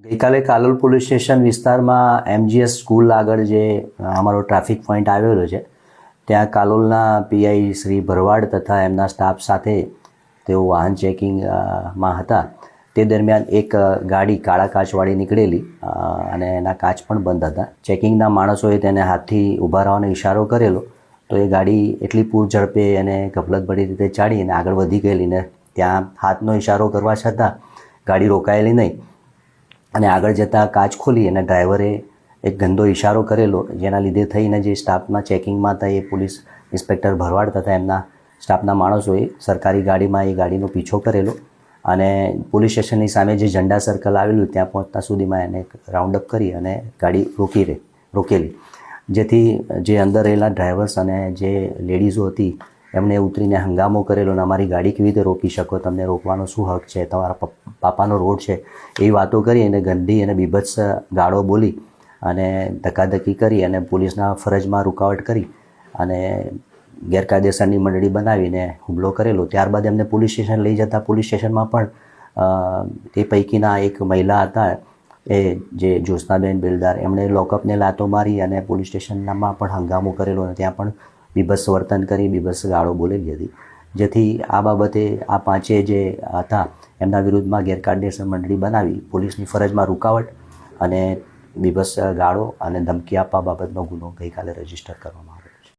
ગઈકાલે Kalol police station વિસ્તારમાં MGS school આગળ જે અમારો ટ્રાફિક પોઈન્ટ આવેલો છે ત્યાં કાલોલના પીઆઈ શ્રી ભરવાડ તથા એમના સ્ટાફ સાથે તેઓ વાહન ચેકિંગમાં હતા. તે દરમિયાન એક ગાડી કાળા કાચવાળી નીકળેલી અને એના કાચ પણ બંધ હતા. ચેકિંગના માણસોએ તેને હાથથી ઊભા રહેવાનો ઇશારો કરેલો તો એ ગાડી એટલી પૂર ઝડપે અને ગફલતભરી રીતે ચાડી અને આગળ વધી ગયેલી ને ત્યાં હાથનો ઇશારો કરવા છતાં ગાડી રોકાયેલી નહીં અને આગળ જતાં કાચ ખોલી અને ડ્રાઈવરે એક ગંદો ઇશારો કરેલો, જેના લીધે થઈને જે સ્ટાફના ચેકિંગમાં હતા એ પોલીસ ઇન્સ્પેક્ટર ભરવાડ તથા એમના સ્ટાફના માણસોએ સરકારી ગાડીમાં એ ગાડીનો પીછો કરેલો અને પોલીસ સ્ટેશનની સામે જે ઝંડા સર્કલ આવેલું ત્યાં પહોંચતા સુધીમાં એને રાઉન્ડઅપ કરી અને ગાડી રોકેલી, જેથી જે અંદર રહેલા ડ્રાઈવર્સ અને જે લેડીઝો હતી એમણે ઉતરીને હંગામો કરેલો અને અમારી ગાડી કેવી રીતે રોકી શકો, તમને રોકવાનો શું હક છે, તમારા પાપાનો રોડ છે, એવી વાતો કરી અને ગંદી અને બીભત્સ ગાળો બોલી અને ધક્કાધક્કી કરી અને પોલીસના ફરજમાં રૂકાવટ કરી અને ગેરકાયદેસરની મંડળી બનાવીને હુમલો કરેલો. ત્યારબાદ એમને પોલીસ સ્ટેશન લઈ જતા પોલીસ સ્ટેશનમાં પણ તે પૈકીના એક મહિલા હતા એ જે જ્યોત્સનાબેન બેલદાર, એમણે લોકઅપને લાતો મારી અને પોલીસ સ્ટેશનમાં પણ હંગામો કરેલો અને ત્યાં પણ બીભત્સ વર્તન કરી બીભત્સ ગાળો બોલેલી હતી. જેથી આ બાબતે આ પાંચે જે હતા એમના વિરુદ્ધમાં ગેરકાયદેસર મંડળી બનાવી પોલીસની ફરજમાં રૂકાવટ અને બીભત્સ ગાળો અને ધમકી આપવા બાબતનો ગુનો ગઈકાલે રજીસ્ટર કરવામાં આવ્યો.